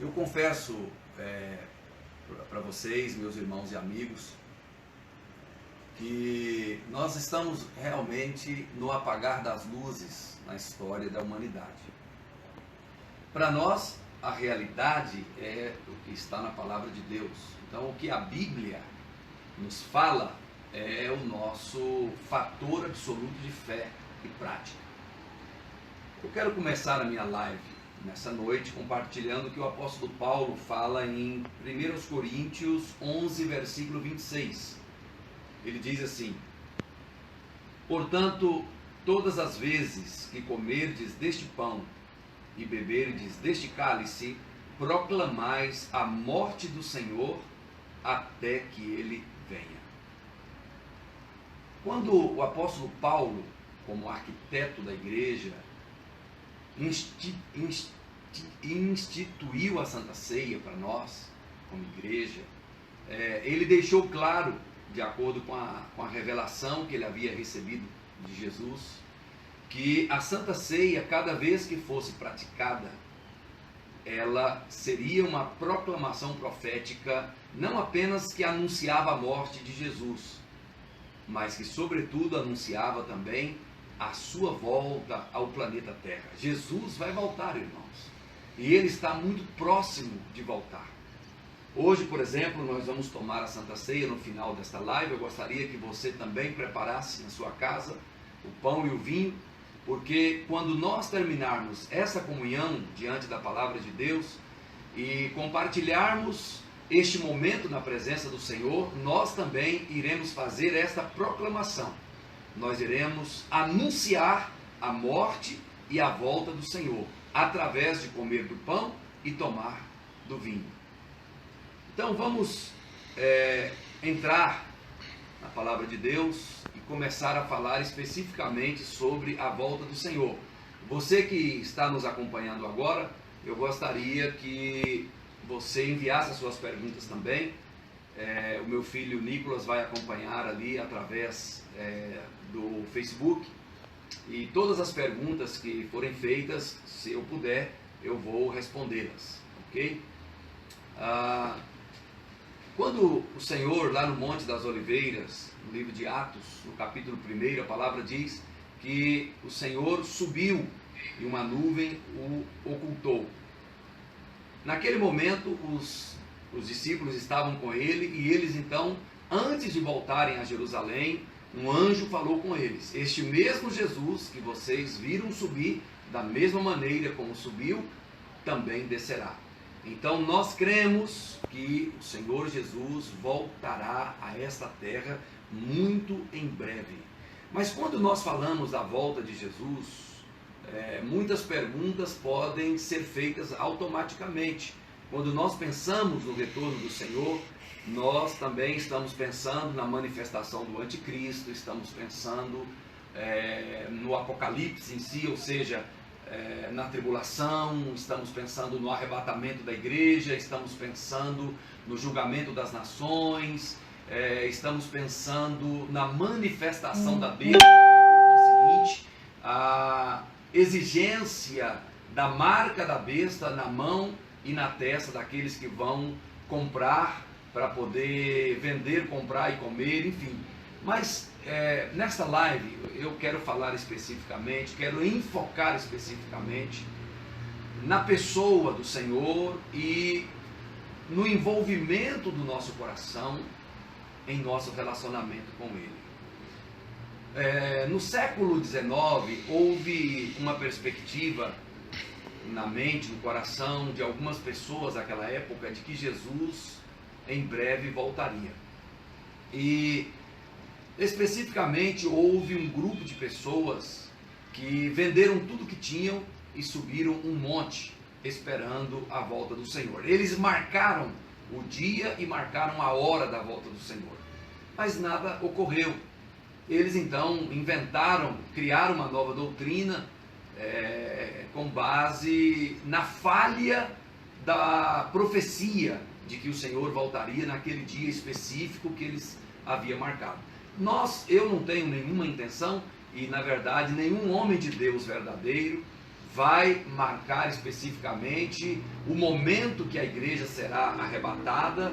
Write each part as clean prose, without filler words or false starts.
Eu confesso para vocês, meus irmãos e amigos, que nós estamos realmente no apagar das luzes na história da humanidade. Para nós, a realidade é o que está na palavra de Deus. Então, o que a Bíblia nos fala é o nosso fator absoluto de fé e prática. Eu quero começar a minha live nessa noite compartilhando o que o apóstolo Paulo fala em 1 Coríntios 11, versículo 26. Ele diz assim: portanto, todas as vezes que comerdes deste pão e beberdes deste cálice, proclamais a morte do Senhor até que ele venha. Quando o apóstolo Paulo, como arquiteto da igreja, instituiu a Santa Ceia para nós, como igreja, ele deixou claro, de acordo com a revelação que ele havia recebido de Jesus, que a Santa Ceia, cada vez que fosse praticada, ela seria uma proclamação profética, não apenas que anunciava a morte de Jesus, mas que, sobretudo, anunciava também a sua volta ao planeta Terra. Jesus vai voltar, irmãos, e ele está muito próximo de voltar. Hoje, por exemplo, nós vamos tomar a Santa Ceia no final desta live. Eu gostaria que você também preparasse na sua casa o pão e o vinho, porque quando nós terminarmos essa comunhão diante da palavra de Deus e compartilharmos este momento na presença do Senhor, nós também iremos fazer esta proclamação. Nós iremos anunciar a morte e a volta do Senhor, através de comer do pão e tomar do vinho. Então vamos entrar na palavra de Deus e começar a falar especificamente sobre a volta do Senhor. Você que está nos acompanhando agora, eu gostaria que você enviasse as suas perguntas também. O meu filho Nicolas vai acompanhar ali através do Facebook, e todas as perguntas que forem feitas, se eu puder, eu vou respondê-las, ok? Quando o Senhor, lá no Monte das Oliveiras, no livro de Atos, no capítulo 1, a palavra diz que o Senhor subiu e uma nuvem o ocultou. Naquele momento, os discípulos estavam com ele, e eles então, antes de voltarem a Jerusalém, um anjo falou com eles: este mesmo Jesus que vocês viram subir, da mesma maneira como subiu, também descerá. Então nós cremos que o Senhor Jesus voltará a esta terra muito em breve. Mas quando nós falamos da volta de Jesus, muitas perguntas podem ser feitas automaticamente. Quando nós pensamos no retorno do Senhor, nós também estamos pensando na manifestação do anticristo, estamos pensando no apocalipse em si, ou seja, na tribulação, estamos pensando no arrebatamento da igreja, estamos pensando no julgamento das nações, estamos pensando na manifestação da besta, e por conseguinte, a exigência da marca da besta na mão e na testa daqueles que vão comprar, para poder vender, comprar e comer, enfim. Mas nesta live eu quero falar especificamente, quero enfocar especificamente na pessoa do Senhor e no envolvimento do nosso coração em nosso relacionamento com Ele. No século XIX houve uma perspectiva na mente, no coração de algumas pessoas daquela época, de que Jesus em breve voltaria. E especificamente houve um grupo de pessoas que venderam tudo que tinham e subiram um monte esperando a volta do Senhor. Eles marcaram o dia e marcaram a hora da volta do Senhor, mas nada ocorreu. Eles então inventaram, criaram uma nova doutrina com base na falha da profecia de que o Senhor voltaria naquele dia específico que eles haviam marcado. Eu não tenho nenhuma intenção, e na verdade nenhum homem de Deus verdadeiro vai marcar especificamente o momento que a igreja será arrebatada.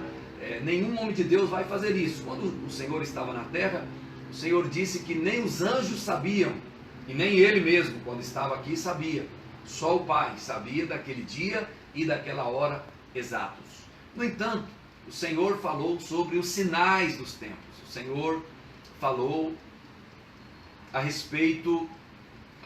Nenhum homem de Deus vai fazer isso. Quando o Senhor estava na terra, o Senhor disse que nem os anjos sabiam, e nem ele mesmo, quando estava aqui, sabia. Só o Pai sabia daquele dia e daquela hora exatos. No entanto, o Senhor falou sobre os sinais dos tempos. O Senhor falou a respeito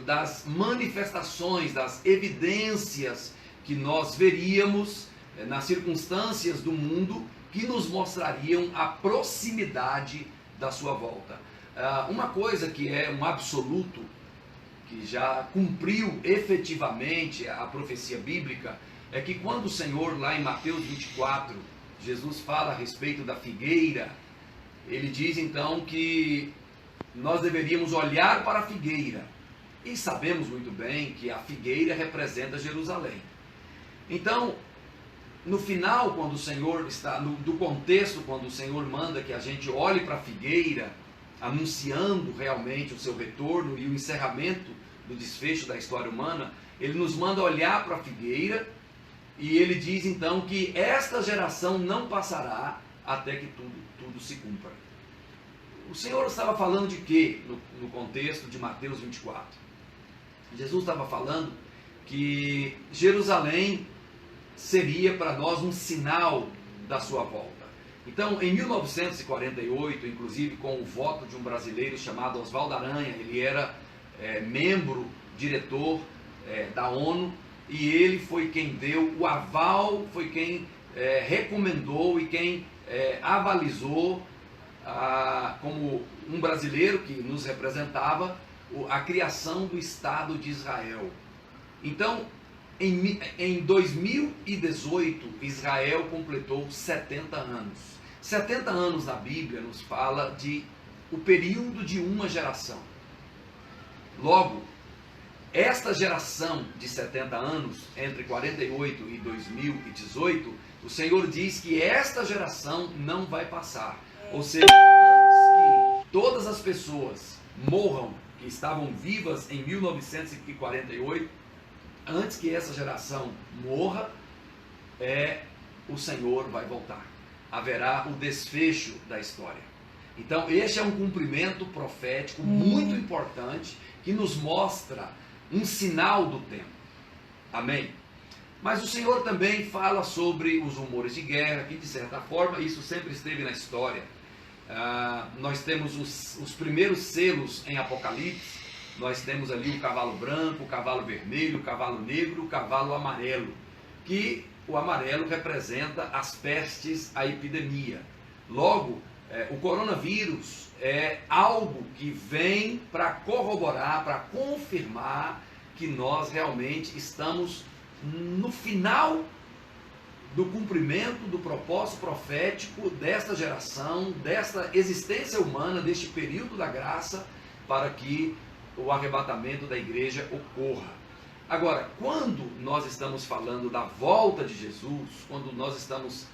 das manifestações, das evidências que nós veríamos nas circunstâncias do mundo, que nos mostrariam a proximidade da sua volta. Uma coisa que é um absoluto, que já cumpriu efetivamente a profecia bíblica, é que quando o Senhor, lá em Mateus 24, Jesus fala a respeito da figueira, ele diz então que nós deveríamos olhar para a figueira, e sabemos muito bem que a figueira representa Jerusalém. Então, no final, quando o Senhor está, do contexto, quando o Senhor manda que a gente olhe para a figueira, anunciando realmente o seu retorno e o encerramento do desfecho da história humana, ele nos manda olhar para a figueira, e ele diz então que esta geração não passará até que tudo se cumpra. O Senhor estava falando de quê no contexto de Mateus 24? Jesus estava falando que Jerusalém seria para nós um sinal da sua volta. Então, em 1948, inclusive com o voto de um brasileiro chamado Oswaldo Aranha, ele era membro, diretor da ONU, e ele foi quem deu o aval, foi quem recomendou e quem avalizou, como um brasileiro que nos representava, a criação do Estado de Israel. Então, em 2018, Israel completou 70 anos. 70 anos na Bíblia nos fala de o período de uma geração. Logo, esta geração de 70 anos, entre 48 e 2018, o Senhor diz que esta geração não vai passar. Ou seja, antes que todas as pessoas morram, que estavam vivas em 1948, antes que essa geração morra, o Senhor vai voltar. Haverá o desfecho da história. Então, este é um cumprimento profético muito importante, que nos mostra um sinal do tempo. Amém? Mas o Senhor também fala sobre os rumores de guerra, que de certa forma isso sempre esteve na história. Nós temos os primeiros selos em Apocalipse. Nós temos ali o cavalo branco, o cavalo vermelho, o cavalo negro, o cavalo amarelo, que o amarelo representa as pestes, a epidemia. Logo, o coronavírus é algo que vem para corroborar, para confirmar que nós realmente estamos no final do cumprimento do propósito profético desta geração, desta existência humana, deste período da graça, para que o arrebatamento da igreja ocorra. Agora, quando nós estamos falando da volta de Jesus, quando nós estamos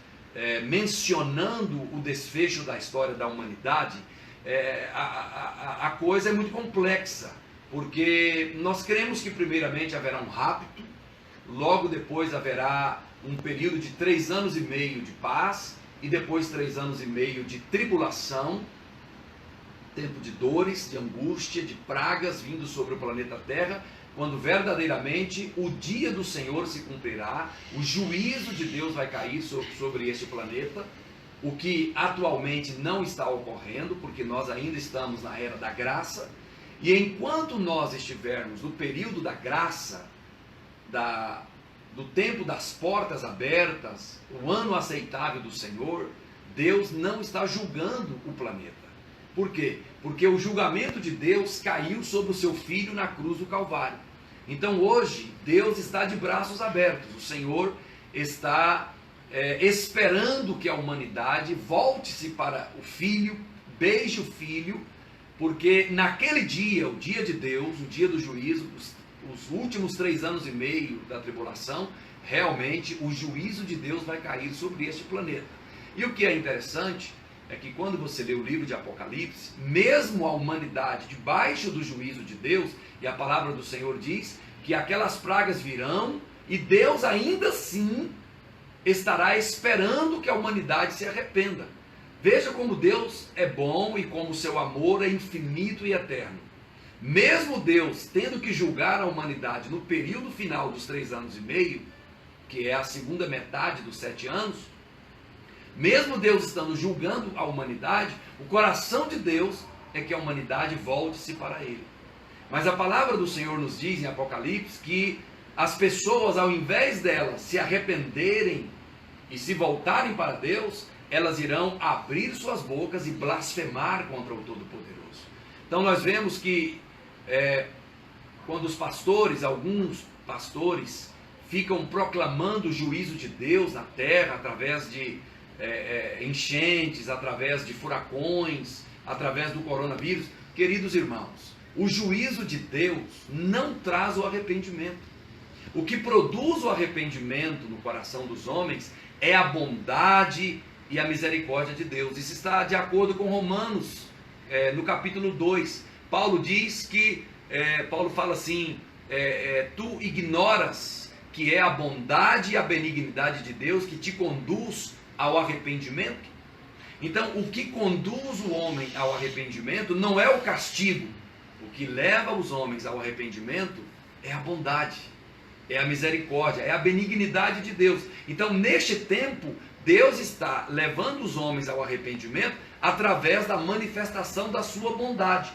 mencionando o desfecho da história da humanidade, a coisa é muito complexa, porque nós cremos que primeiramente haverá um rapto, logo depois haverá um período de 3 anos e meio de paz, e depois 3 anos e meio de tribulação, tempo de dores, de angústia, de pragas vindo sobre o planeta Terra, quando verdadeiramente o dia do Senhor se cumprirá, o juízo de Deus vai cair sobre este planeta, o que atualmente não está ocorrendo, porque nós ainda estamos na era da graça, e enquanto nós estivermos no período da graça, do tempo das portas abertas, o ano aceitável do Senhor, Deus não está julgando o planeta. Por quê? Porque o julgamento de Deus caiu sobre o seu Filho na cruz do Calvário. Então hoje, Deus está de braços abertos. O Senhor está esperando que a humanidade volte-se para o Filho, beije o Filho, porque naquele dia, o dia de Deus, o dia do juízo, os últimos 3 anos e meio da tribulação, realmente o juízo de Deus vai cair sobre este planeta. E o que é interessante é que quando você lê o livro de Apocalipse, mesmo a humanidade debaixo do juízo de Deus, e a palavra do Senhor diz que aquelas pragas virão e Deus ainda assim estará esperando que a humanidade se arrependa. Veja como Deus é bom e como seu amor é infinito e eterno. Mesmo Deus tendo que julgar a humanidade no período final dos 3 anos e meio, que é a segunda metade dos 7 anos, mesmo Deus estando julgando a humanidade, o coração de Deus é que a humanidade volte-se para Ele. Mas a palavra do Senhor nos diz em Apocalipse que as pessoas, ao invés delas se arrependerem e se voltarem para Deus, elas irão abrir suas bocas e blasfemar contra o Todo-Poderoso. Então nós vemos que quando os pastores, alguns pastores, ficam proclamando o juízo de Deus na terra através de enchentes, através de furacões, através do coronavírus, queridos irmãos, o juízo de Deus não traz o arrependimento. O que produz o arrependimento no coração dos homens é a bondade e a misericórdia de Deus. Isso está de acordo com Romanos, no capítulo 2. Paulo diz que, Paulo fala assim, tu ignoras que é a bondade e a benignidade de Deus que te conduz ao arrependimento? Então, o que conduz o homem ao arrependimento não é o castigo. O que leva os homens ao arrependimento é a bondade, é a misericórdia, é a benignidade de Deus. Então, neste tempo, Deus está levando os homens ao arrependimento através da manifestação da sua bondade.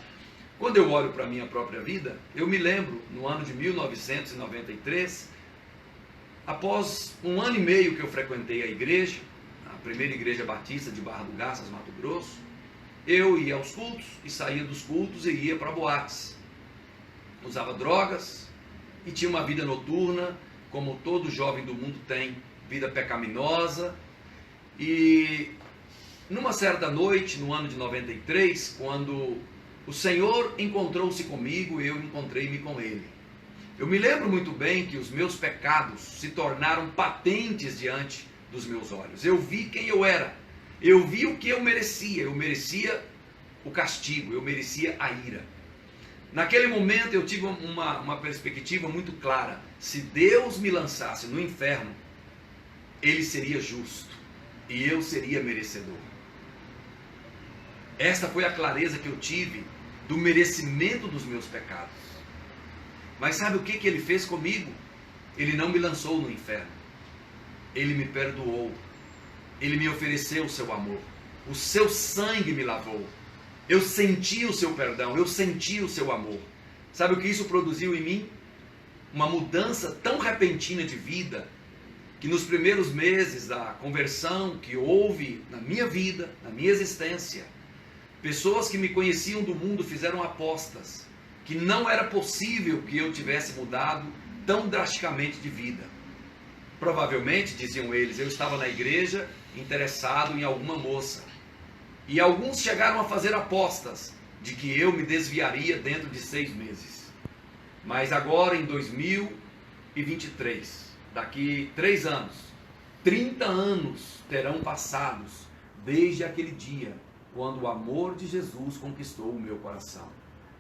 Quando eu olho para a minha própria vida, eu me lembro, no ano de 1993, após 1 ano e meio que eu frequentei a igreja, a primeira igreja batista de Barra do Garças, Mato Grosso, eu ia aos cultos e saía dos cultos e ia para boates. Usava drogas e tinha uma vida noturna, como todo jovem do mundo tem, vida pecaminosa. E numa certa noite, no ano de 93, quando o Senhor encontrou-se comigo, eu encontrei-me com Ele. Eu me lembro muito bem que os meus pecados se tornaram patentes diante dos meus olhos. Eu vi quem eu era. Eu vi o que eu merecia. Eu merecia o castigo, eu merecia a ira. Naquele momento eu tive uma perspectiva muito clara. Se Deus me lançasse no inferno, Ele seria justo e eu seria merecedor. Esta foi a clareza que eu tive do merecimento dos meus pecados. Mas sabe o que Ele fez comigo? Ele não me lançou no inferno. Ele me perdoou. Ele me ofereceu o seu amor. O seu sangue me lavou. Eu senti o seu perdão. Eu senti o seu amor. Sabe o que isso produziu em mim? Uma mudança tão repentina de vida, que nos primeiros meses da conversão que houve na minha vida, na minha existência, pessoas que me conheciam do mundo fizeram apostas que não era possível que eu tivesse mudado tão drasticamente de vida. Provavelmente, diziam eles, eu estava na igreja interessado em alguma moça. E alguns chegaram a fazer apostas de que eu me desviaria dentro de 6 meses. Mas agora, em 2023, daqui 3 anos, 30 anos terão passados desde aquele dia, quando o amor de Jesus conquistou o meu coração.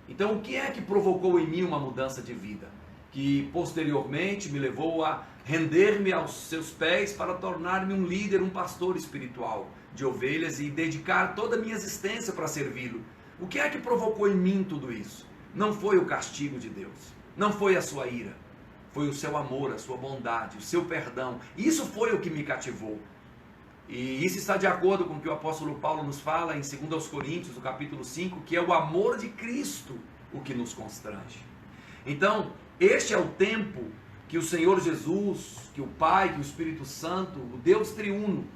Então, o que é que provocou em mim uma mudança de vida? Que posteriormente me levou a render-me aos seus pés para tornar-me um líder, um pastor espiritual de ovelhas e dedicar toda a minha existência para servi-lo. O que é que provocou em mim tudo isso? Não foi o castigo de Deus, não foi a sua ira, foi o seu amor, a sua bondade, o seu perdão. Isso foi o que me cativou. E isso está de acordo com o que o apóstolo Paulo nos fala em 2 Coríntios, no capítulo 5, que é o amor de Cristo o que nos constrange. Então, este é o tempo que o Senhor Jesus, que o Pai, que o Espírito Santo, o Deus triuno,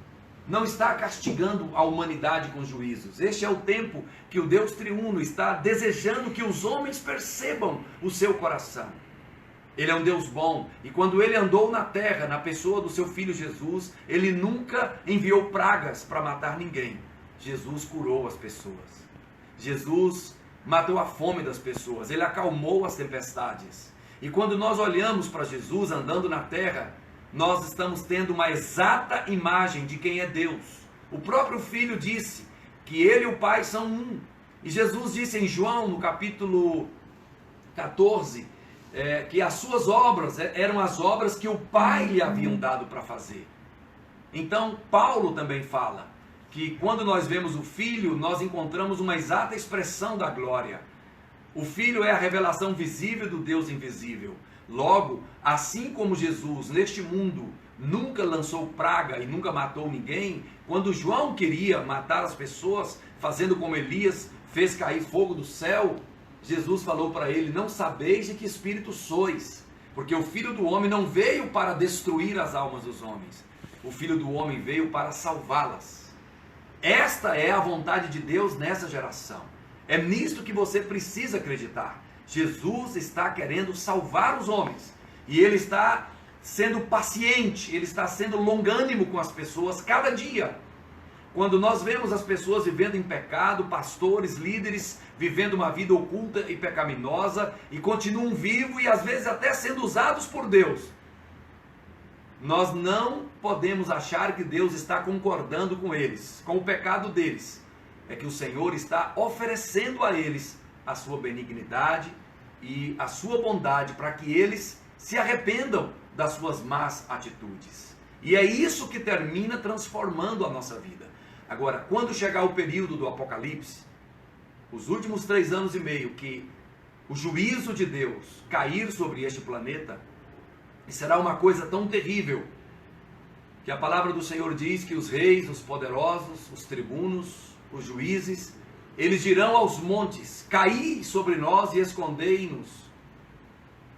não está castigando a humanidade com juízos. Este é o tempo que o Deus triuno está desejando que os homens percebam o seu coração. Ele é um Deus bom, e quando Ele andou na terra, na pessoa do seu Filho Jesus, Ele nunca enviou pragas para matar ninguém. Jesus curou as pessoas. Jesus matou a fome das pessoas. Ele acalmou as tempestades. E quando nós olhamos para Jesus andando na terra, nós estamos tendo uma exata imagem de quem é Deus. O próprio Filho disse que Ele e o Pai são um. E Jesus disse em João, no capítulo 14, que as suas obras eram as obras que o Pai lhe haviam dado para fazer. Então Paulo também fala que quando nós vemos o Filho, nós encontramos uma exata expressão da glória. O Filho é a revelação visível do Deus invisível. Logo, assim como Jesus neste mundo nunca lançou praga e nunca matou ninguém, quando João queria matar as pessoas, fazendo como Elias fez cair fogo do céu, Jesus falou para ele: não sabeis de que espírito sois, porque o Filho do Homem não veio para destruir as almas dos homens, o Filho do Homem veio para salvá-las. Esta é a vontade de Deus nessa geração. É nisto que você precisa acreditar. Jesus está querendo salvar os homens, e Ele está sendo paciente, Ele está sendo longânimo com as pessoas cada dia. Quando nós vemos as pessoas vivendo em pecado, pastores, líderes, vivendo uma vida oculta e pecaminosa, e continuam vivos e às vezes até sendo usados por Deus, nós não podemos achar que Deus está concordando com eles, com o pecado deles. É que o Senhor está oferecendo a eles a sua benignidade e a sua bondade para que eles se arrependam das suas más atitudes. E é isso que termina transformando a nossa vida. Agora, quando chegar o período do Apocalipse, os últimos 3 anos e meio, que o juízo de Deus cair sobre este planeta, e será uma coisa tão terrível, que a palavra do Senhor diz que os reis, os poderosos, os tribunos, os juízes, eles dirão aos montes: caí sobre nós e escondei-nos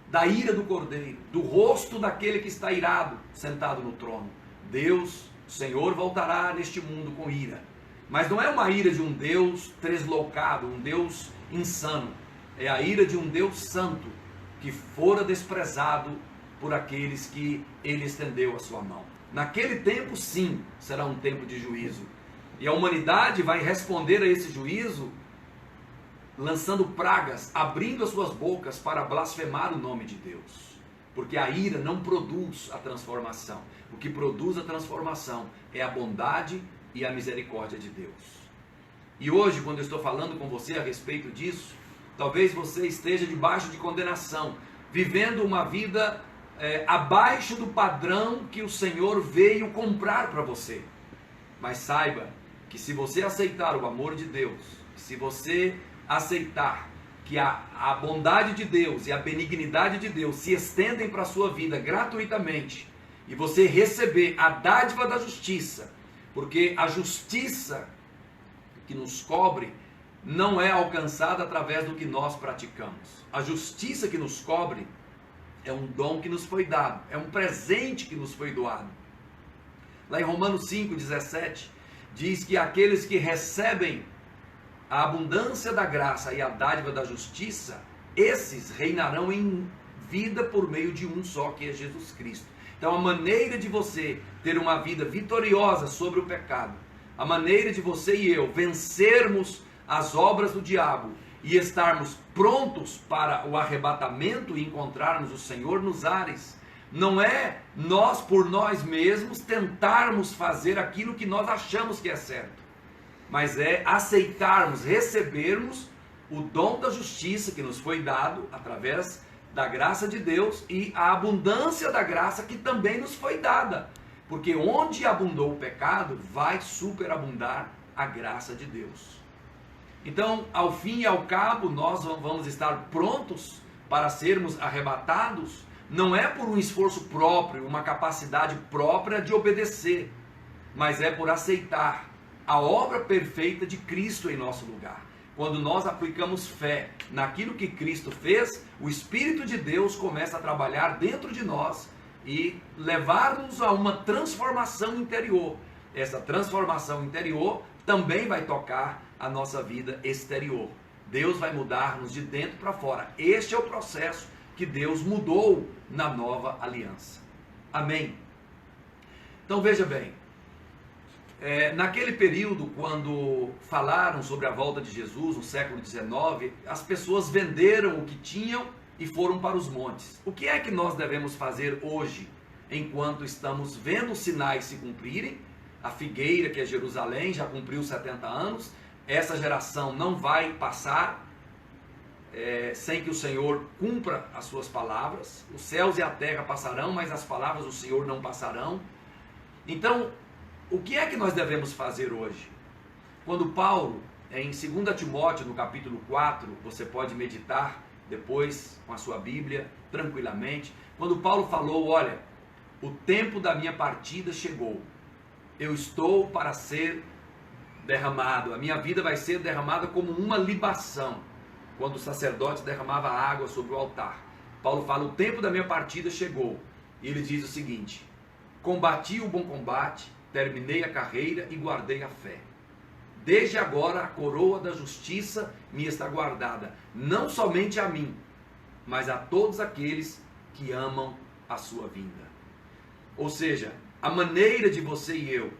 da ira do Cordeiro, do rosto daquele que está irado, sentado no trono. Deus, o Senhor, voltará neste mundo com ira, mas não é uma ira de um Deus tresloucado, um Deus insano, é a ira de um Deus santo, que fora desprezado por aqueles que Ele estendeu a sua mão. Naquele tempo, sim, será um tempo de juízo, e a humanidade vai responder a esse juízo lançando pragas, abrindo as suas bocas para blasfemar o nome de Deus, porque a ira não produz a transformação. O que produz a transformação é a bondade e a misericórdia de Deus. E hoje, quando eu estou falando com você a respeito disso, talvez você esteja debaixo de condenação, vivendo uma vida abaixo do padrão que o Senhor veio comprar para você. Mas saiba que se você aceitar o amor de Deus, se você aceitar que a bondade de Deus e a benignidade de Deus se estendem para a sua vida gratuitamente, e você receber a dádiva da justiça, porque a justiça que nos cobre não é alcançada através do que nós praticamos. A justiça que nos cobre é um dom que nos foi dado, é um presente que nos foi doado. Lá em Romanos 5,17, diz que aqueles que recebem a abundância da graça e a dádiva da justiça, esses reinarão em vida por meio de um só, que é Jesus Cristo. Então a maneira de você ter uma vida vitoriosa sobre o pecado, a maneira de você e eu vencermos as obras do diabo e estarmos prontos para o arrebatamento e encontrarmos o Senhor nos ares, não é nós por nós mesmos tentarmos fazer aquilo que nós achamos que é certo, mas é aceitarmos, recebermos o dom da justiça que nos foi dado através da graça de Deus e a abundância da graça que também nos foi dada, porque onde abundou o pecado, vai superabundar a graça de Deus. Então, ao fim e ao cabo, nós vamos estar prontos para sermos arrebatados, não é por um esforço próprio, uma capacidade própria de obedecer, mas é por aceitar a obra perfeita de Cristo em nosso lugar. Quando nós aplicamos fé naquilo que Cristo fez, o Espírito de Deus começa a trabalhar dentro de nós e levar-nos a uma transformação interior. Essa transformação interior também vai tocar a nossa vida exterior. Deus vai mudar-nos de dentro para fora. Este é o processo que Deus mudou na nova aliança. Amém? Então veja bem, naquele período, quando falaram sobre a volta de Jesus, no século XIX, as pessoas venderam o que tinham e foram para os montes. O que é que nós devemos fazer hoje, enquanto estamos vendo os sinais se cumprirem? A figueira, que é Jerusalém, já cumpriu 70 anos, essa geração não vai passar sem que o Senhor cumpra as suas palavras. Os céus e a terra passarão, mas as palavras do Senhor não passarão. Então, o que é que nós devemos fazer hoje? Quando Paulo, em 2 Timóteo, no capítulo 4, você pode meditar depois com a sua Bíblia, tranquilamente. Quando Paulo falou, olha, o tempo da minha partida chegou. Eu estou para ser derramado. A minha vida vai ser derramada como uma libação. Quando o sacerdote derramava água sobre o altar. Paulo fala, o tempo da minha partida chegou. E ele diz o seguinte, combati o bom combate, terminei a carreira e guardei a fé. Desde agora a coroa da justiça me está guardada, não somente a mim, mas a todos aqueles que amam a sua vinda. Ou seja, a maneira de você e eu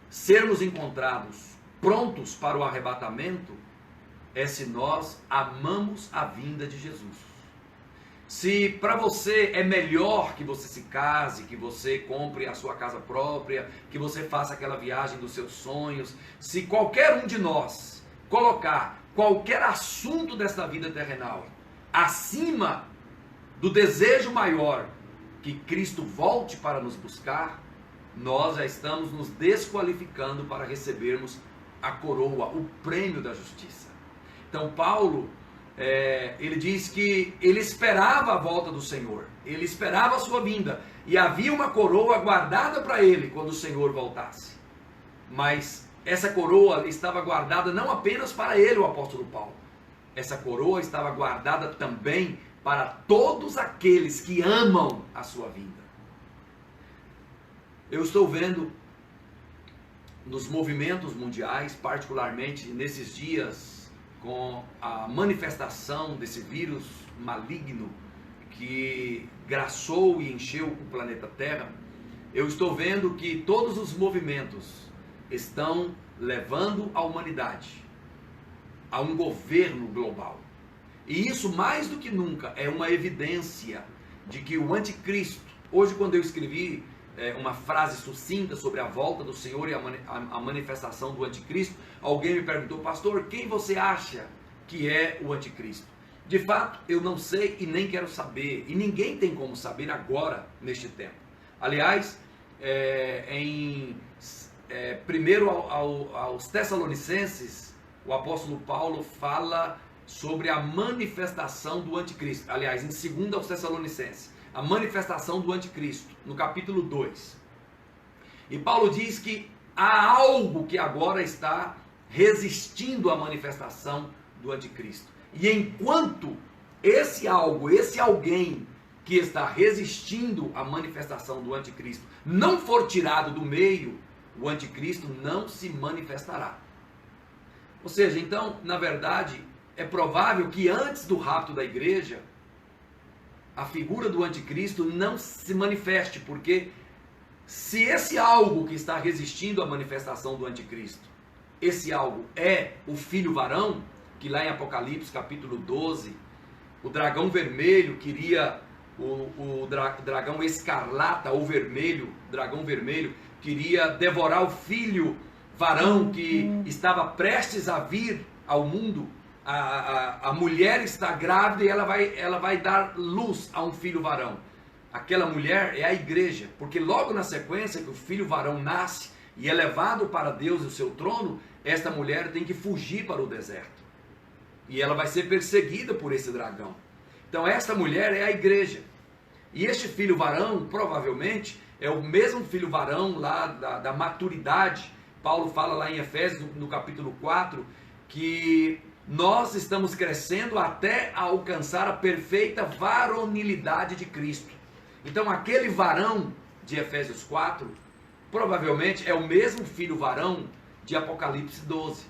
sermos encontrados prontos para o arrebatamento é se nós amamos a vinda de Jesus. Se para você é melhor que você se case, que você compre a sua casa própria, que você faça aquela viagem dos seus sonhos, se qualquer um de nós colocar qualquer assunto desta vida terrenal acima do desejo maior que Cristo volte para nos buscar, nós já estamos nos desqualificando para recebermos a coroa, o prêmio da justiça. Então Paulo, ele diz que ele esperava a volta do Senhor, ele esperava a sua vinda, e havia uma coroa guardada para ele quando o Senhor voltasse. Mas essa coroa estava guardada não apenas para ele, o apóstolo Paulo, essa coroa estava guardada também para todos aqueles que amam a sua vinda. Eu estou vendo nos movimentos mundiais, particularmente nesses dias, com a manifestação desse vírus maligno que graçou e encheu o planeta Terra, eu estou vendo que todos os movimentos estão levando a humanidade a um governo global. E isso, mais do que nunca, é uma evidência de que o anticristo, hoje quando eu escrevi uma frase sucinta sobre a volta do Senhor e a manifestação do anticristo, alguém me perguntou, pastor, quem você acha que é o anticristo? De fato, eu não sei e nem quero saber, e ninguém tem como saber agora, neste tempo. Aliás, primeiro aos Tessalonicenses, o apóstolo Paulo fala sobre a manifestação do anticristo. Aliás, em 2 aos Tessalonicenses, a manifestação do anticristo, no capítulo 2. E Paulo diz que há algo que agora está resistindo à manifestação do anticristo. E enquanto esse algo, esse alguém que está resistindo à manifestação do anticristo não for tirado do meio, o anticristo não se manifestará. Ou seja, então, na verdade, é provável que antes do rapto da igreja, a figura do anticristo não se manifeste, porque se esse algo que está resistindo à manifestação do anticristo, esse algo é o filho varão, que lá em Apocalipse capítulo 12, o dragão vermelho queria, o dragão escarlata ou vermelho, dragão vermelho, queria devorar o filho varão que estava prestes a vir ao mundo. A mulher está grávida e ela vai dar luz a um filho varão. Aquela mulher é a igreja, porque logo na sequência que o filho varão nasce e é levado para Deus e o seu trono, esta mulher tem que fugir para o deserto. E ela vai ser perseguida por esse dragão. Então esta mulher é a igreja. E este filho varão, provavelmente, é o mesmo filho varão lá da maturidade. Paulo fala lá em Efésios, no capítulo 4, que nós estamos crescendo até alcançar a perfeita varonilidade de Cristo. Então aquele varão de Efésios 4, provavelmente é o mesmo filho varão de Apocalipse 12.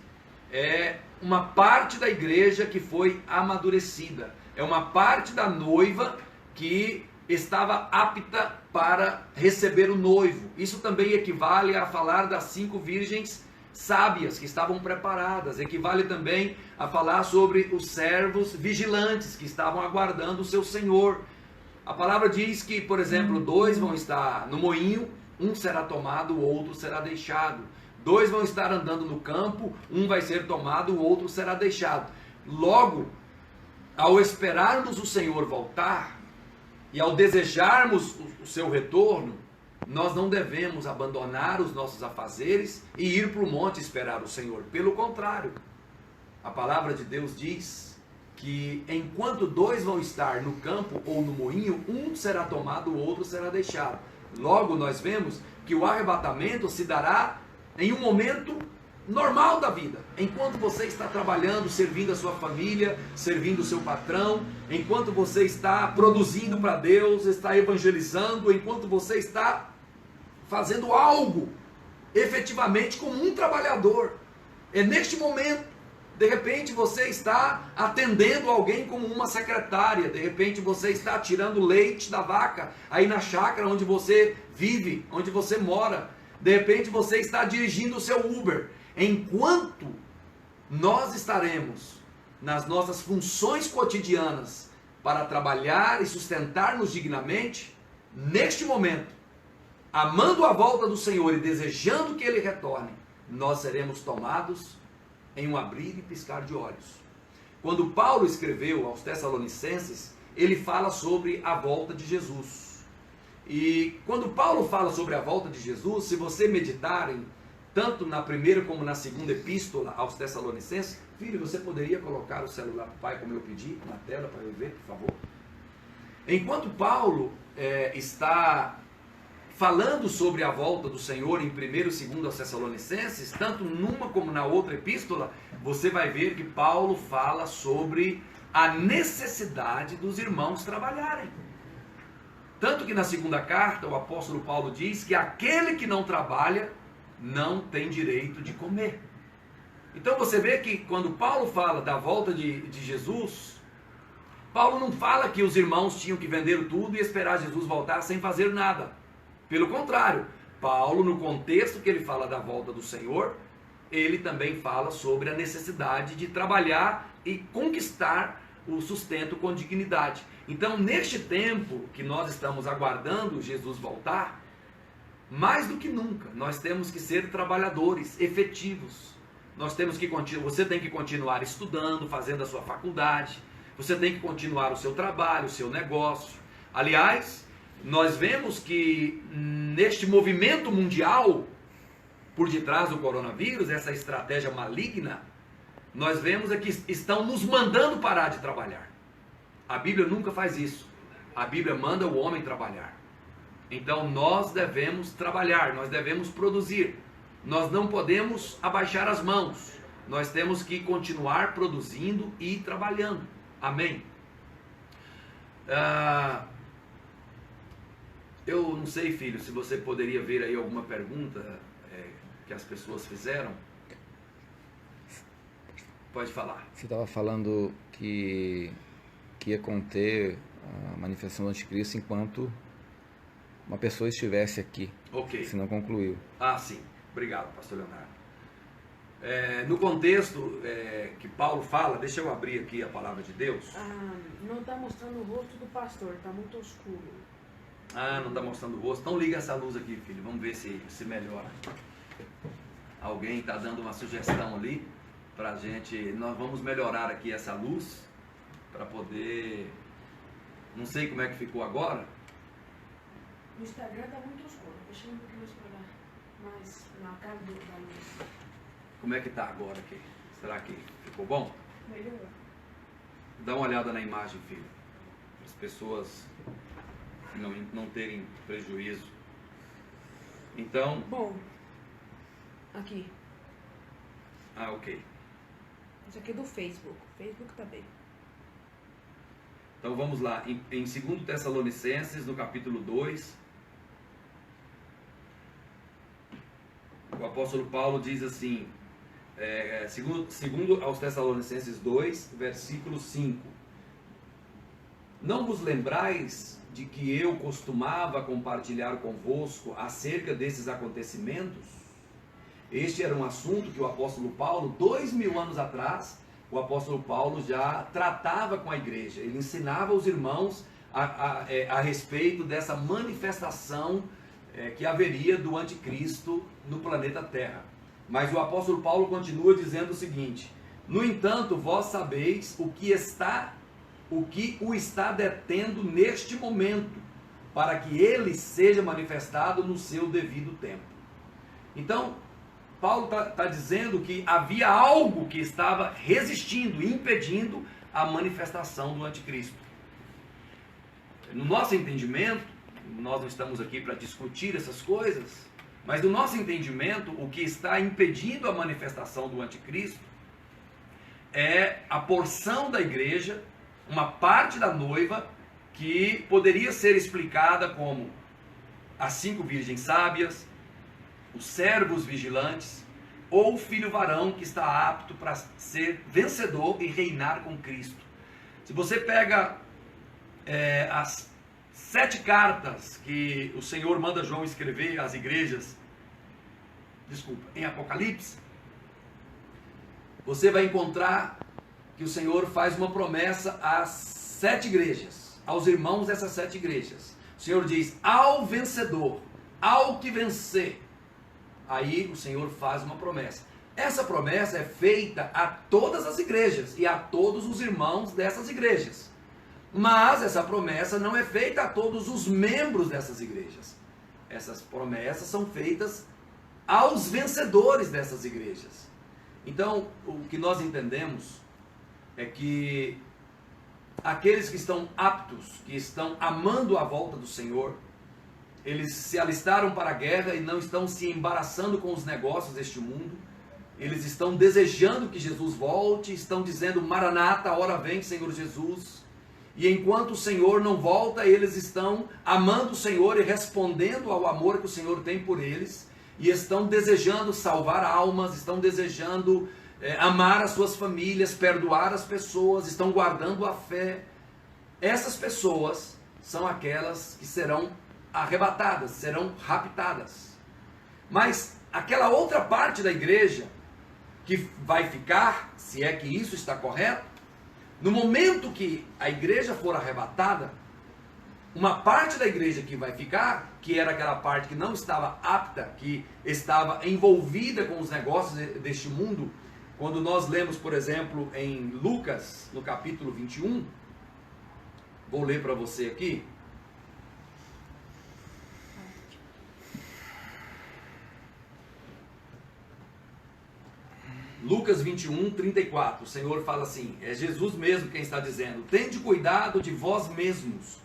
É uma parte da igreja que foi amadurecida. É uma parte da noiva que estava apta para receber o noivo. Isso também equivale a falar das 5 virgens sábias que estavam preparadas. Equivale também a falar sobre os servos vigilantes que estavam aguardando o seu senhor. A palavra diz que, por exemplo, 2 vão estar no moinho, um será tomado, o outro será deixado. 2 vão estar andando no campo, um vai ser tomado, o outro será deixado. Logo, ao esperarmos o Senhor voltar e ao desejarmos o seu retorno, nós não devemos abandonar os nossos afazeres e ir para o monte esperar o Senhor. Pelo contrário, a palavra de Deus diz que enquanto dois vão estar no campo ou no moinho, um será tomado, o outro será deixado. Logo nós vemos que o arrebatamento se dará em um momento normal da vida. Enquanto você está trabalhando, servindo a sua família, servindo o seu patrão, enquanto você está produzindo para Deus, está evangelizando, enquanto você está fazendo algo efetivamente como um trabalhador. É neste momento. De repente você está atendendo alguém como uma secretária, de repente você está tirando leite da vaca aí na chácara onde você vive, onde você mora, de repente você está dirigindo o seu Uber. Enquanto nós estaremos nas nossas funções cotidianas para trabalhar e sustentar-nos dignamente, neste momento, amando a volta do Senhor e desejando que Ele retorne, nós seremos tomados em um abrir e piscar de olhos. Quando Paulo escreveu aos Tessalonicenses, ele fala sobre a volta de Jesus. E quando Paulo fala sobre a volta de Jesus, se você meditarem, tanto na primeira como na segunda epístola aos Tessalonicenses, filho, você poderia colocar o celular para o pai, como eu pedi, na tela para eu ver, por favor? Enquanto Paulo está falando sobre a volta do Senhor em 1 e 2 aos Tessalonicenses, tanto numa como na outra epístola, você vai ver que Paulo fala sobre a necessidade dos irmãos trabalharem. Tanto que na segunda carta, o apóstolo Paulo diz que aquele que não trabalha não tem direito de comer. Então você vê que quando Paulo fala da volta de Jesus, Paulo não fala que os irmãos tinham que vender tudo e esperar Jesus voltar sem fazer nada. Pelo contrário, Paulo, no contexto que ele fala da volta do Senhor, ele também fala sobre a necessidade de trabalhar e conquistar o sustento com dignidade. Então, neste tempo que nós estamos aguardando Jesus voltar, mais do que nunca, nós temos que ser trabalhadores efetivos. Nós temos que você tem que continuar estudando, fazendo a sua faculdade, você tem que continuar o seu trabalho, o seu negócio. Aliás, nós vemos que neste movimento mundial, por detrás do coronavírus, essa estratégia maligna, nós vemos que estão nos mandando parar de trabalhar. A Bíblia nunca faz isso. A Bíblia manda o homem trabalhar. Então nós devemos trabalhar, nós devemos produzir. Nós não podemos abaixar as mãos. Nós temos que continuar produzindo e trabalhando. Amém? Eu não sei, filho, se você poderia ver aí alguma pergunta que as pessoas fizeram. Pode falar. Você estava falando que ia conter a manifestação do anticristo enquanto uma pessoa estivesse aqui. Ok. Se não concluiu. Ah, sim. Obrigado, pastor Leonardo. No contexto que Paulo fala, deixa eu abrir aqui a palavra de Deus. Não está mostrando o rosto do pastor, está muito escuro. Não está mostrando o rosto. Então liga essa luz aqui, filho. Vamos ver se melhora. Alguém está dando uma sugestão ali para a gente. Nós vamos melhorar aqui essa luz para poder. Não sei como é que ficou agora. No Instagram está muito escuro. Deixa eu um pouquinho mais para lá. Mais na cara da luz. Como é que está agora aqui? Será que ficou bom? Melhorou. Dá uma olhada na imagem, filho. Para as pessoas não terem prejuízo. Então. Bom. Aqui. Ok. Isso aqui é do Facebook. Facebook tá bem. Então vamos lá. Em 2 Tessalonicenses, no capítulo 2, o apóstolo Paulo diz assim, segundo aos Tessalonicenses 2, versículo 5. Não vos lembrais de que eu costumava compartilhar convosco acerca desses acontecimentos? Este era um assunto que o apóstolo Paulo, 2000 anos atrás, o apóstolo Paulo já tratava com a igreja. Ele ensinava os irmãos a respeito dessa manifestação que haveria do anticristo no planeta Terra. Mas o apóstolo Paulo continua dizendo o seguinte: no entanto, vós sabeis o que está o que o está detendo neste momento, para que ele seja manifestado no seu devido tempo. Então, Paulo está dizendo que havia algo que estava resistindo, impedindo a manifestação do anticristo. No nosso entendimento, nós não estamos aqui para discutir essas coisas, mas no nosso entendimento, o que está impedindo a manifestação do anticristo é a porção da igreja, uma parte da noiva, que poderia ser explicada como as 5 virgens sábias, os servos vigilantes, ou o filho varão que está apto para ser vencedor e reinar com Cristo. Se você pega as 7 cartas que o Senhor manda João escrever às igrejas, em Apocalipse, você vai encontrar que o Senhor faz uma promessa às 7 igrejas, aos irmãos dessas 7 igrejas. O Senhor diz: ao vencedor, ao que vencer. Aí o Senhor faz uma promessa. Essa promessa é feita a todas as igrejas e a todos os irmãos dessas igrejas. Mas essa promessa não é feita a todos os membros dessas igrejas. Essas promessas são feitas aos vencedores dessas igrejas. Então, o que nós entendemos é que aqueles que estão aptos, que estão amando a volta do Senhor, eles se alistaram para a guerra e não estão se embaraçando com os negócios deste mundo. Eles estão desejando que Jesus volte, estão dizendo: Maranata, hora vem, Senhor Jesus. E enquanto o Senhor não volta, eles estão amando o Senhor e respondendo ao amor que o Senhor tem por eles, e estão desejando salvar almas, estão desejando amar as suas famílias, perdoar as pessoas, estão guardando a fé. Essas pessoas são aquelas que serão arrebatadas, serão raptadas. Mas aquela outra parte da igreja que vai ficar, se é que isso está correto, no momento que a igreja for arrebatada, uma parte da igreja que vai ficar, que era aquela parte que não estava apta, que estava envolvida com os negócios deste mundo, quando nós lemos, por exemplo, em Lucas, no capítulo 21, vou ler para você aqui. Lucas 21, 34, o Senhor fala assim, é Jesus mesmo quem está dizendo: tende cuidado de vós mesmos,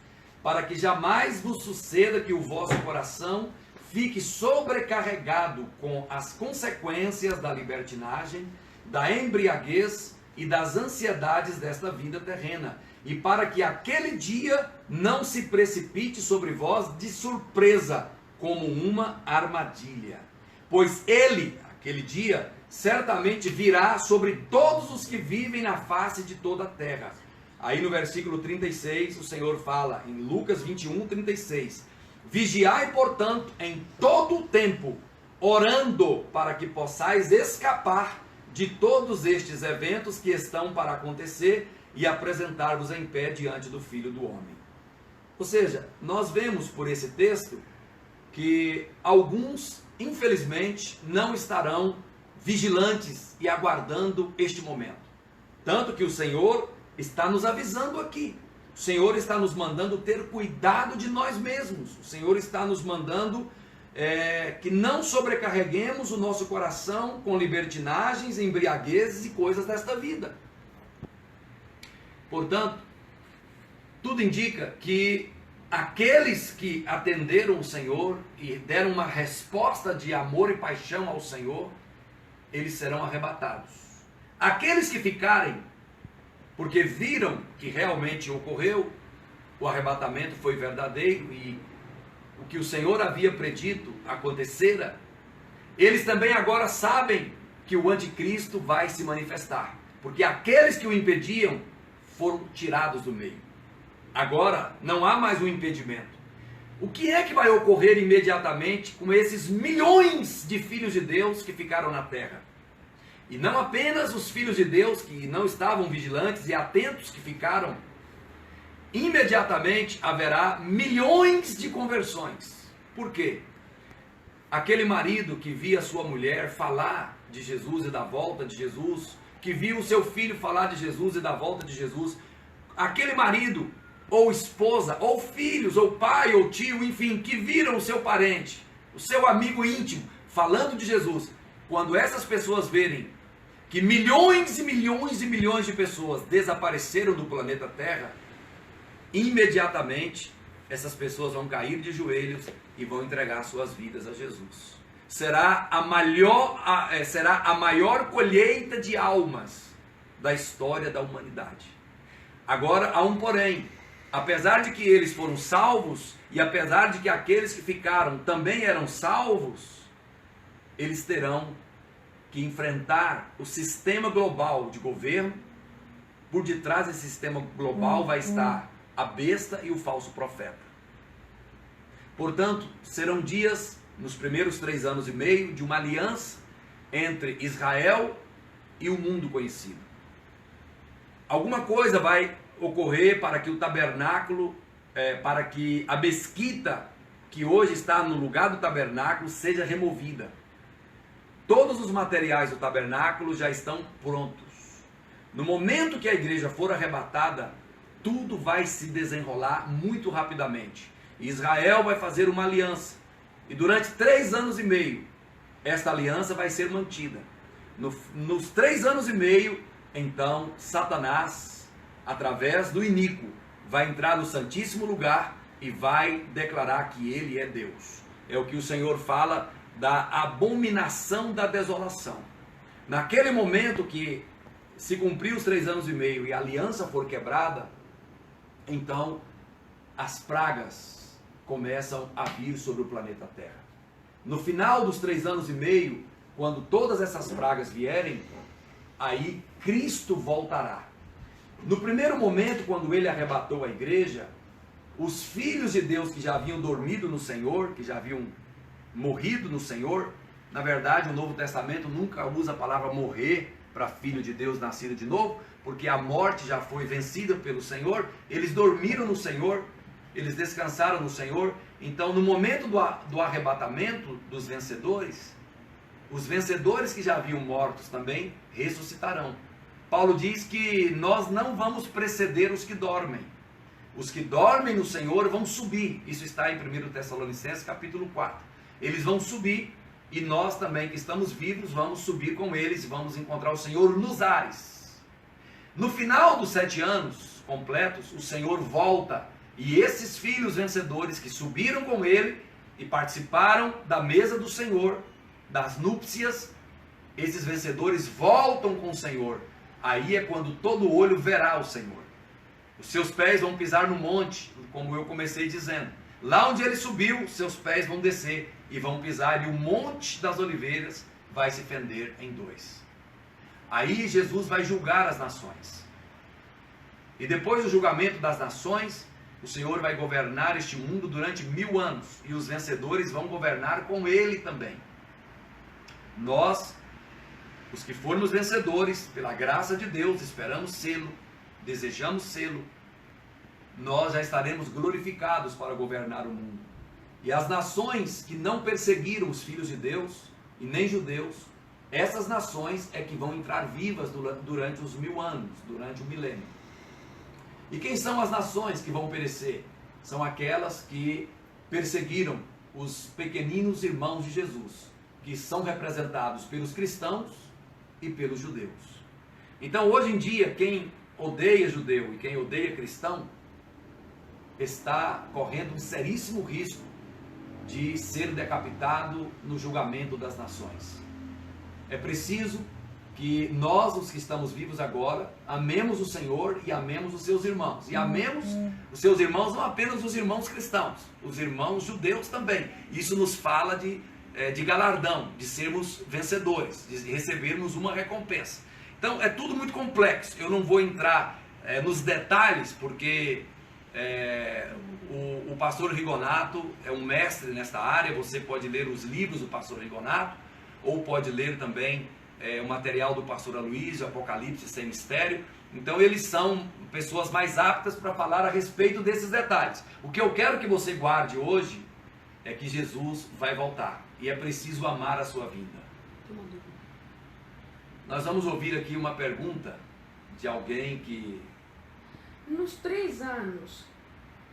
para que jamais vos suceda que o vosso coração fique sobrecarregado com as consequências da libertinagem, da embriaguez e das ansiedades desta vida terrena, e para que aquele dia não se precipite sobre vós de surpresa, como uma armadilha. Pois ele, aquele dia, certamente virá sobre todos os que vivem na face de toda a terra. Aí no versículo 36, o Senhor fala, em Lucas 21, 36, vigiai, portanto, em todo o tempo, orando para que possais escapar de todos estes eventos que estão para acontecer e apresentar-vos em pé diante do Filho do Homem. Ou seja, nós vemos por esse texto que alguns, infelizmente, não estarão vigilantes e aguardando este momento. Tanto que o Senhor está nos avisando aqui. O Senhor está nos mandando ter cuidado de nós mesmos. O Senhor está nos mandando que não sobrecarreguemos o nosso coração com libertinagens, embriaguezes e coisas desta vida. Portanto, tudo indica que aqueles que atenderam o Senhor e deram uma resposta de amor e paixão ao Senhor, eles serão arrebatados. Aqueles que ficarem, porque viram que realmente ocorreu, o arrebatamento foi verdadeiro e o que o Senhor havia predito acontecera, eles também agora sabem que o anticristo vai se manifestar, porque aqueles que o impediam foram tirados do meio. Agora não há mais um impedimento. O que é que vai ocorrer imediatamente com esses milhões de filhos de Deus que ficaram na terra? E não apenas os filhos de Deus que não estavam vigilantes e atentos que ficaram. Imediatamente haverá milhões de conversões. Por quê? Aquele marido que via sua mulher falar de Jesus e da volta de Jesus, que viu o seu filho falar de Jesus e da volta de Jesus, aquele marido, ou esposa, ou filhos, ou pai, ou tio, enfim, que viram o seu parente, o seu amigo íntimo, falando de Jesus, quando essas pessoas verem que milhões e milhões e milhões de pessoas desapareceram do planeta Terra, imediatamente essas pessoas vão cair de joelhos e vão entregar suas vidas a Jesus. Será a maior colheita de almas da história da humanidade. Agora há um porém. Apesar de que eles foram salvos, e apesar de que aqueles que ficaram também eram salvos, eles terão que enfrentar o sistema global de governo. Por detrás desse sistema global vai estar a besta e o falso profeta. Portanto, serão dias, nos primeiros 3 anos e meio, de uma aliança entre Israel e o mundo conhecido. Alguma coisa vai ocorrer para que o tabernáculo, para que a mesquita que hoje está no lugar do tabernáculo seja removida. Todos os materiais do tabernáculo já estão prontos. No momento que a igreja for arrebatada, tudo vai se desenrolar muito rapidamente. Israel vai fazer uma aliança. E durante 3 anos e meio, esta aliança vai ser mantida. Nos 3 anos e meio, então, Satanás, através do iníquo, vai entrar no santíssimo lugar e vai declarar que ele é Deus. É o que o Senhor fala da abominação da desolação. Naquele momento que se cumprir os 3 anos e meio e a aliança for quebrada, então as pragas começam a vir sobre o planeta Terra. No final dos 3 anos e meio, quando todas essas pragas vierem, aí Cristo voltará. No primeiro momento, quando ele arrebatou a igreja, os filhos de Deus que já haviam dormido no Senhor, que já haviam morrido no Senhor, na verdade o Novo Testamento nunca usa a palavra morrer para filho de Deus nascido de novo, porque a morte já foi vencida pelo Senhor. Eles dormiram no Senhor, eles descansaram no Senhor. Então, no momento do arrebatamento dos vencedores, os vencedores que já haviam mortos também ressuscitarão. Paulo diz que nós não vamos preceder os que dormem. Os que dormem no Senhor vão subir. Isso está em 1 Tessalonicenses capítulo 4. Eles vão subir e nós também que estamos vivos vamos subir com eles e vamos encontrar o Senhor nos ares. No final dos 7 anos completos, o Senhor volta e esses filhos vencedores que subiram com ele e participaram da mesa do Senhor, das núpcias, esses vencedores voltam com o Senhor. Aí é quando todo olho verá o Senhor. Os seus pés vão pisar no monte, como eu comecei dizendo. Lá onde ele subiu, seus pés vão descer e vão pisar, e o monte das oliveiras vai se fender em 2. Aí Jesus vai julgar as nações. E depois do julgamento das nações, o Senhor vai governar este mundo durante 1000 anos. E os vencedores vão governar com ele também. Nós, os que formos vencedores, pela graça de Deus, esperamos sê-lo, desejamos sê-lo, nós já estaremos glorificados para governar o mundo. E as nações que não perseguiram os filhos de Deus, e nem judeus, essas nações é que vão entrar vivas durante os 1000 anos, durante o milênio. E quem são as nações que vão perecer? São aquelas que perseguiram os pequeninos irmãos de Jesus, que são representados pelos cristãos e pelos judeus. Então, hoje em dia, quem odeia judeu e quem odeia cristão está correndo um seríssimo risco de ser decapitado no julgamento das nações. É preciso que nós, os que estamos vivos agora, amemos o Senhor e amemos os seus irmãos. E amemos os seus irmãos, não apenas os irmãos cristãos, os irmãos judeus também. Isso nos fala de galardão, de sermos vencedores, de recebermos uma recompensa. Então é tudo muito complexo. Eu não vou entrar nos detalhes, porque o pastor Rigonato é um mestre nesta área. Você pode ler os livros do pastor Rigonato, ou pode ler também o material do pastor Aloysio, Apocalipse Sem Mistério. Então eles são pessoas mais aptas para falar a respeito desses detalhes. O que eu quero que você guarde hoje é que Jesus vai voltar e é preciso amar a sua vinda. Nós vamos ouvir aqui uma pergunta de alguém que nos 3 anos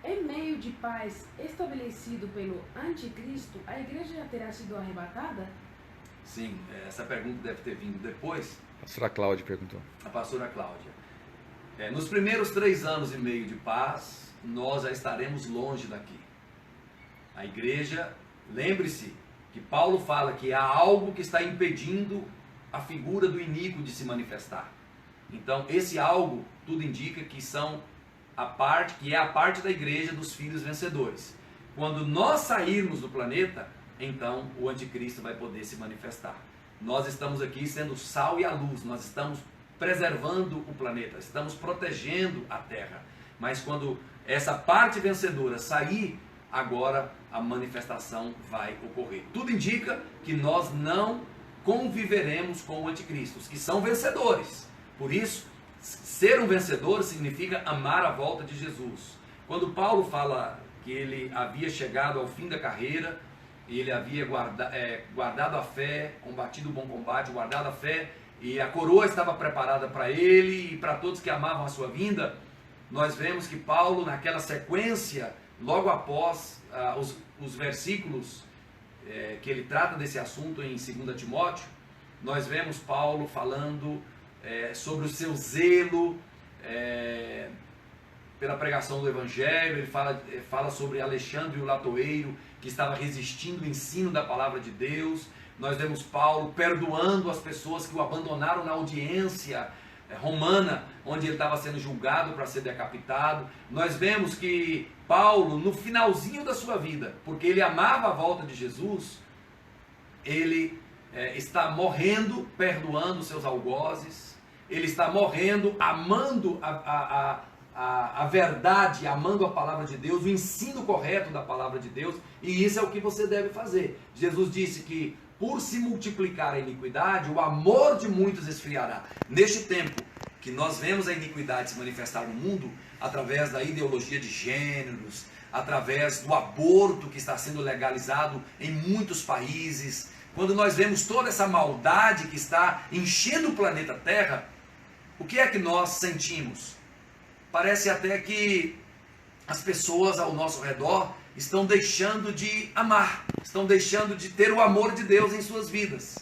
e meio de paz estabelecido pelo anticristo, a igreja já terá sido arrebatada? Sim, essa pergunta deve ter vindo depois. A pastora Cláudia perguntou. A pastora Cláudia. Nos primeiros 3 anos e meio de paz, nós já estaremos longe daqui. A igreja, lembre-se que Paulo fala que há algo que está impedindo a figura do iníquo de se manifestar. Então, esse algo, tudo indica que é a parte da igreja dos filhos vencedores. Quando nós sairmos do planeta, então o anticristo vai poder se manifestar. Nós estamos aqui sendo sal e a luz, nós estamos preservando o planeta, estamos protegendo a terra. Mas quando essa parte vencedora sair, agora a manifestação vai ocorrer. Tudo indica que nós não conviveremos com o anticristo, os que são vencedores. Por isso, ser um vencedor significa amar a volta de Jesus. Quando Paulo fala que ele havia chegado ao fim da carreira, e ele havia guardado a fé, combatido o bom combate, guardado a fé, e a coroa estava preparada para ele e para todos que amavam a sua vinda, nós vemos que Paulo, naquela sequência, logo após os versículos que ele trata desse assunto em 2 Timóteo, nós vemos Paulo falando sobre o seu zelo pela pregação do Evangelho. Ele fala sobre Alexandre o Latoeiro, que estava resistindo ao ensino da palavra de Deus. Nós vemos Paulo perdoando as pessoas que o abandonaram na audiência romana, onde ele estava sendo julgado para ser decapitado. Nós vemos que Paulo, no finalzinho da sua vida, porque ele amava a volta de Jesus, ele está morrendo perdoando seus algozes, ele está morrendo amando a verdade, amando a palavra de Deus, o ensino correto da palavra de Deus, e isso é o que você deve fazer. Jesus disse que por se multiplicar a iniquidade, o amor de muitos esfriará. Neste tempo que nós vemos a iniquidade se manifestar no mundo, através da ideologia de gêneros, através do aborto que está sendo legalizado em muitos países, quando nós vemos toda essa maldade que está enchendo o planeta Terra, o que é que nós sentimos? Parece até que as pessoas ao nosso redor estão deixando de amar, estão deixando de ter o amor de Deus em suas vidas.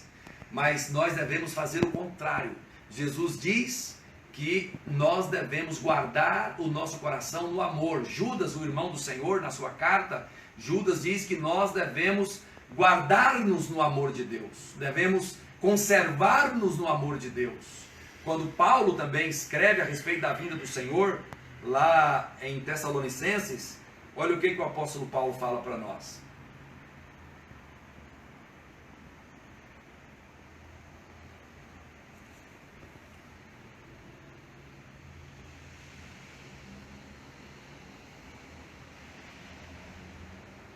Mas nós devemos fazer o contrário. Jesus diz que nós devemos guardar o nosso coração no amor. Judas, o irmão do Senhor, na sua carta, Judas diz que nós devemos guardar-nos no amor de Deus, devemos conservar-nos no amor de Deus. Quando Paulo também escreve a respeito da vinda do Senhor, lá em Tessalonicenses, olha o que o apóstolo Paulo fala para nós.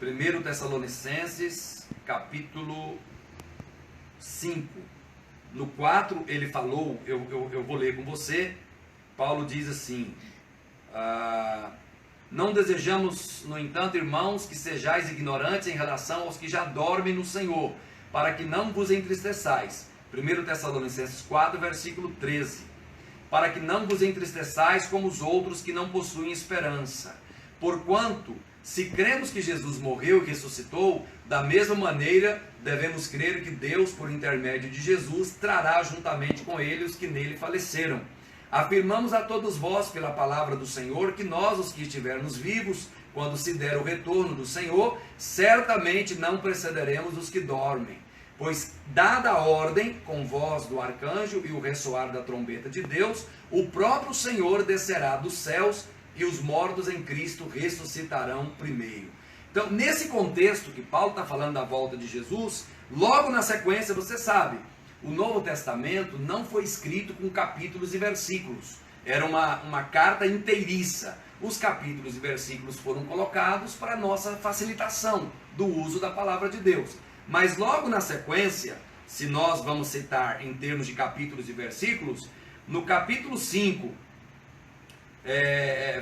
Primeiro Tessalonicenses, capítulo 5. No 4 ele falou, eu vou ler com você. Paulo diz assim: não desejamos, no entanto, irmãos, que sejais ignorantes em relação aos que já dormem no Senhor, para que não vos entristeçais. 1 Tessalonicenses 4, versículo 13. Para que não vos entristeçais como os outros que não possuem esperança. Porquanto, se cremos que Jesus morreu e ressuscitou, da mesma maneira devemos crer que Deus, por intermédio de Jesus, trará juntamente com ele os que nele faleceram. Afirmamos a todos vós, pela palavra do Senhor, que nós, os que estivermos vivos, quando se der o retorno do Senhor, certamente não precederemos os que dormem. Pois, dada a ordem, com voz do arcanjo e o ressoar da trombeta de Deus, o próprio Senhor descerá dos céus, e os mortos em Cristo ressuscitarão primeiro. Então, nesse contexto que Paulo está falando da volta de Jesus, logo na sequência, você sabe, o Novo Testamento não foi escrito com capítulos e versículos. Era uma carta inteiriça. Os capítulos e versículos foram colocados para nossa facilitação do uso da palavra de Deus. Mas logo na sequência, se nós vamos citar em termos de capítulos e versículos, no capítulo 5,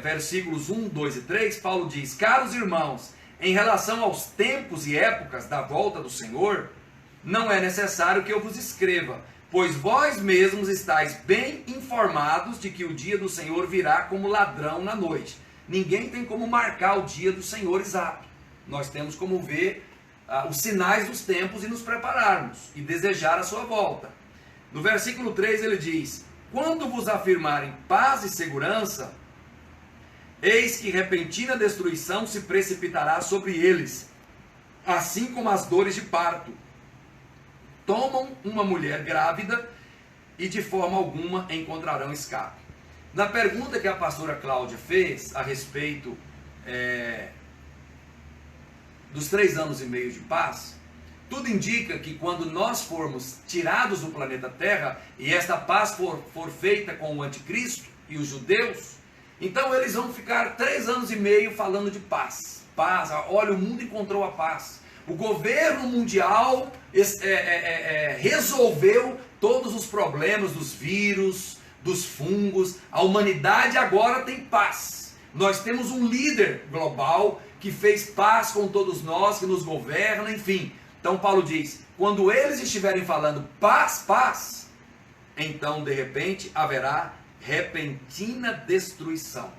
versículos 1, 2 e 3, Paulo diz: caros irmãos, em relação aos tempos e épocas da volta do Senhor, não é necessário que eu vos escreva, pois vós mesmos estáis bem informados de que o dia do Senhor virá como ladrão na noite. Ninguém tem como marcar o dia do Senhor exato. Nós temos como ver os sinais dos tempos e nos prepararmos e desejar a sua volta. No versículo 3 ele diz: quando vos afirmarem paz e segurança, eis que repentina destruição se precipitará sobre eles, assim como as dores de parto. Tomam uma mulher grávida e de forma alguma encontrarão escape. Na pergunta que a pastora Cláudia fez a respeito dos 3 anos e meio de paz, tudo indica que quando nós formos tirados do planeta Terra e esta paz for feita com o anticristo e os judeus, então eles vão ficar 3 anos e meio falando de paz. Paz, olha, o mundo encontrou a paz. O governo mundial resolveu todos os problemas dos vírus, dos fungos. A humanidade agora tem paz. Nós temos um líder global que fez paz com todos nós, que nos governa, enfim. Então Paulo diz, quando eles estiverem falando paz, paz, então de repente haverá repentina destruição.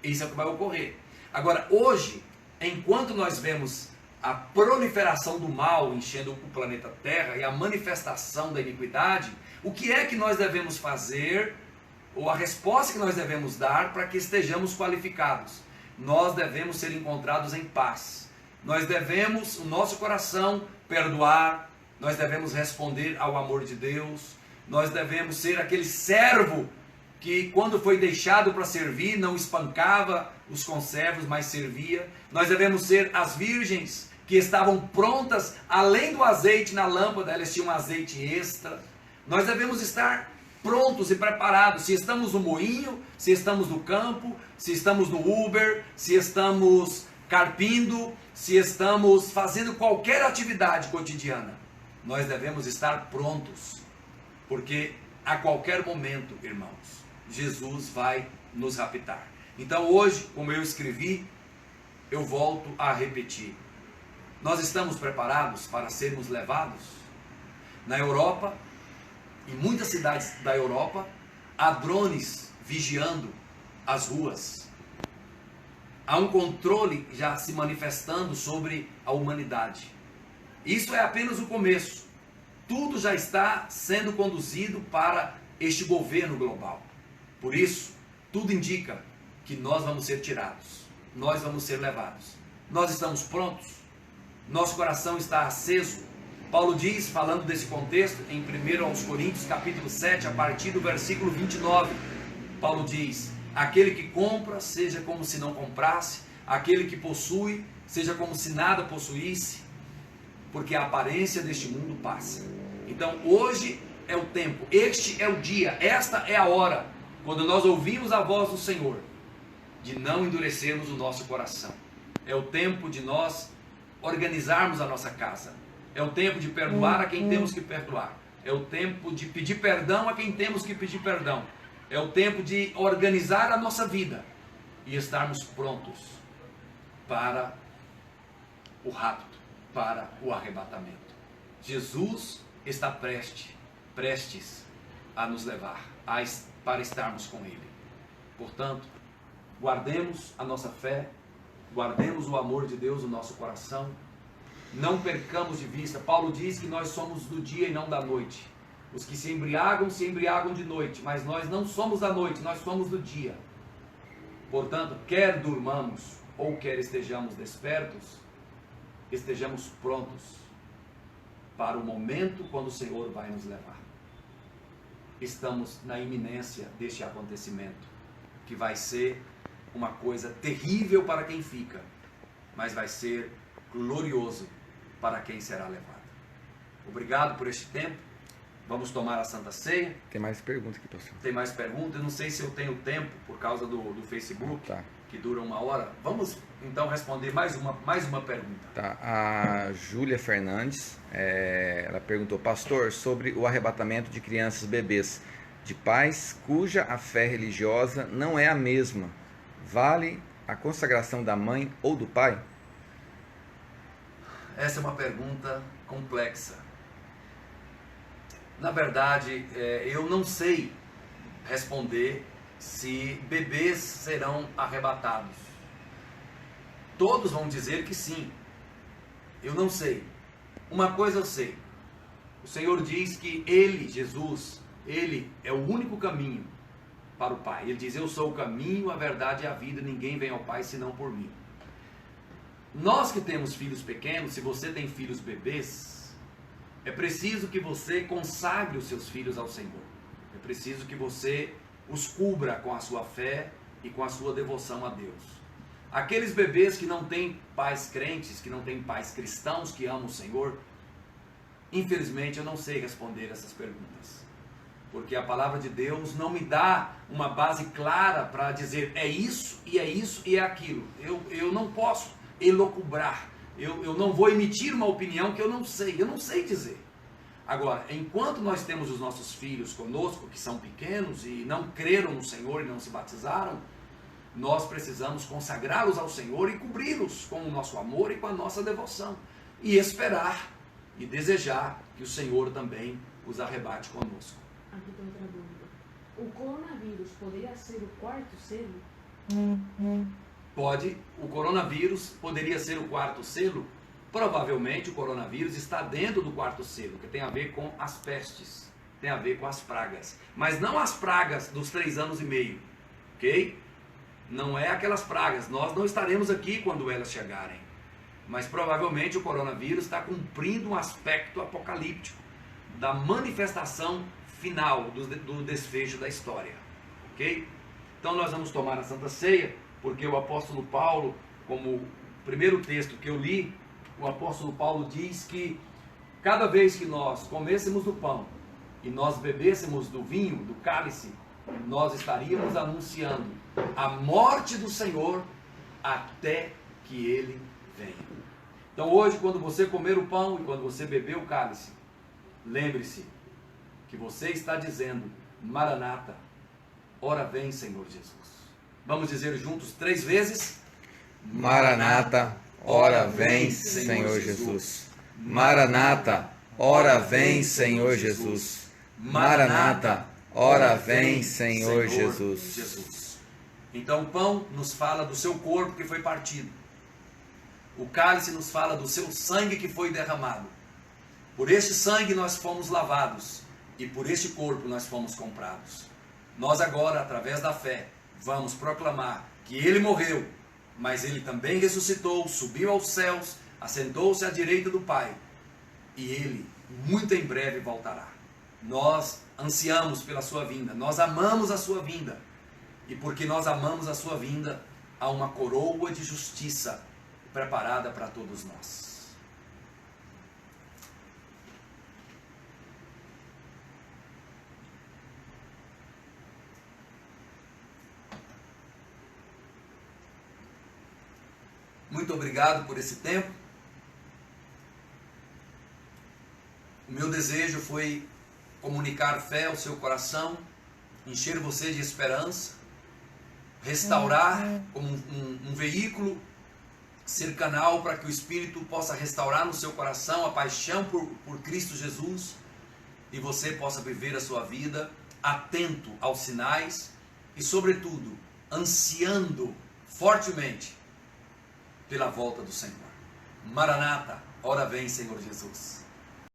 Isso é o que vai ocorrer. Agora, hoje, enquanto nós vemos a proliferação do mal enchendo o planeta Terra e a manifestação da iniquidade, o que é que nós devemos fazer, ou a resposta que nós devemos dar para que estejamos qualificados? Nós devemos ser encontrados em paz. Nós devemos, o nosso coração, perdoar. Nós devemos responder ao amor de Deus. Nós devemos ser aquele servo que, quando foi deixado para servir, não espancava os conservos, mas servia. Nós devemos ser as virgens que estavam prontas, além do azeite na lâmpada, elas tinham azeite extra. Nós devemos estar prontos e preparados. Se estamos no moinho, se estamos no campo, se estamos no Uber, se estamos carpindo, se estamos fazendo qualquer atividade cotidiana, nós devemos estar prontos, porque a qualquer momento, irmãos, Jesus vai nos raptar. Então hoje, como eu escrevi, eu volto a repetir. Nós estamos preparados para sermos levados? Na Europa, em muitas cidades da Europa, há drones vigiando as ruas. Há um controle já se manifestando sobre a humanidade. Isso é apenas o começo. Tudo já está sendo conduzido para este governo global. Por isso, tudo indica que nós vamos ser tirados. Nós vamos ser levados. Nós estamos prontos? Nosso coração está aceso? Paulo diz, falando desse contexto, em 1 Coríntios capítulo 7, a partir do versículo 29, Paulo diz: aquele que compra, seja como se não comprasse, aquele que possui, seja como se nada possuísse, porque a aparência deste mundo passa. Então hoje é o tempo, este é o dia, esta é a hora, quando nós ouvimos a voz do Senhor, de não endurecermos o nosso coração. É o tempo de nós organizarmos a nossa casa. É o tempo de perdoar a quem temos que perdoar. É o tempo de pedir perdão a quem temos que pedir perdão. É o tempo de organizar a nossa vida e estarmos prontos para o rapto, para o arrebatamento. Jesus está prestes a nos levar, para estarmos com Ele. Portanto, guardemos a nossa fé, guardemos o amor de Deus no nosso coração, não percamos de vista. Paulo diz que nós somos do dia e não da noite. Os que se embriagam de noite, mas nós não somos da noite, nós somos do dia. Portanto, quer durmamos ou quer estejamos despertos, estejamos prontos para o momento quando o Senhor vai nos levar. Estamos na iminência deste acontecimento, que vai ser uma coisa terrível para quem fica, mas vai ser glorioso para quem será levado. Obrigado por este tempo. Vamos tomar a Santa Ceia. Tem mais perguntas aqui, pastor. Tem mais perguntas? Eu não sei se eu tenho tempo por causa do Facebook, tá, que dura 1 hora. Vamos então responder mais uma pergunta. Tá. A Júlia Fernandes, ela perguntou: pastor, sobre o arrebatamento de crianças bebês de pais cuja a fé religiosa não é a mesma, vale a consagração da mãe ou do pai? Essa é uma pergunta complexa. Na verdade, eu não sei responder se bebês serão arrebatados. Todos vão dizer que sim. Eu não sei. Uma coisa eu sei. O Senhor diz que Ele, Jesus, Ele é o único caminho para o Pai. Ele diz: eu sou o caminho, a verdade e a vida, ninguém vem ao Pai senão por mim. Nós que temos filhos pequenos, se você tem filhos bebês, é preciso que você consagre os seus filhos ao Senhor. É preciso que você os cubra com a sua fé e com a sua devoção a Deus. Aqueles bebês que não têm pais crentes, que não têm pais cristãos que amam o Senhor, infelizmente eu não sei responder essas perguntas. Porque a palavra de Deus não me dá uma base clara para dizer é isso e é isso e é aquilo. Eu não posso elocubrar, eu não vou emitir uma opinião que eu não sei dizer. Agora, enquanto nós temos os nossos filhos conosco, que são pequenos e não creram no Senhor e não se batizaram, nós precisamos consagrá-los ao Senhor e cobri-los com o nosso amor e com a nossa devoção. E esperar e desejar que o Senhor também os arrebate conosco. Aqui tem outra dúvida. O coronavírus poderia ser o quarto selo? Pode. O coronavírus poderia ser o quarto selo? Provavelmente o coronavírus está dentro do quarto selo, que tem a ver com as pestes, tem a ver com as pragas. Mas não as pragas dos 3 anos e meio, ok? Não é aquelas pragas, nós não estaremos aqui quando elas chegarem. Mas provavelmente o coronavírus está cumprindo um aspecto apocalíptico da manifestação final do desfecho da história, ok? Então nós vamos tomar a Santa Ceia, porque o apóstolo Paulo, como o primeiro texto que eu li, o apóstolo Paulo diz que cada vez que nós comêssemos do pão e nós bebêssemos do vinho, do cálice, nós estaríamos anunciando a morte do Senhor até que Ele venha. Então hoje, quando você comer o pão e quando você beber o cálice, lembre-se que você está dizendo: Maranata, ora vem, Senhor Jesus. Vamos dizer juntos 3 vezes: Maranata, ora vem, Senhor Jesus. Maranata, ora vem, Senhor Jesus. Maranata, ora vem, Senhor Jesus. Então o pão nos fala do seu corpo que foi partido. O cálice nos fala do seu sangue que foi derramado. Por este sangue nós fomos lavados e por este corpo nós fomos comprados. Nós agora, através da fé, vamos proclamar que Ele morreu, mas Ele também ressuscitou, subiu aos céus, assentou-se à direita do Pai, e Ele muito em breve voltará. Nós ansiamos pela sua vinda, nós amamos a sua vinda, e porque nós amamos a sua vinda, há uma coroa de justiça preparada para todos nós. Muito obrigado por esse tempo. O meu desejo foi comunicar fé ao seu coração, encher você de esperança, restaurar como um veículo, ser canal para que o Espírito possa restaurar no seu coração a paixão por Cristo Jesus e você possa viver a sua vida atento aos sinais e, sobretudo, ansiando fortemente pela volta do Senhor. Maranata, ora vem, Senhor Jesus.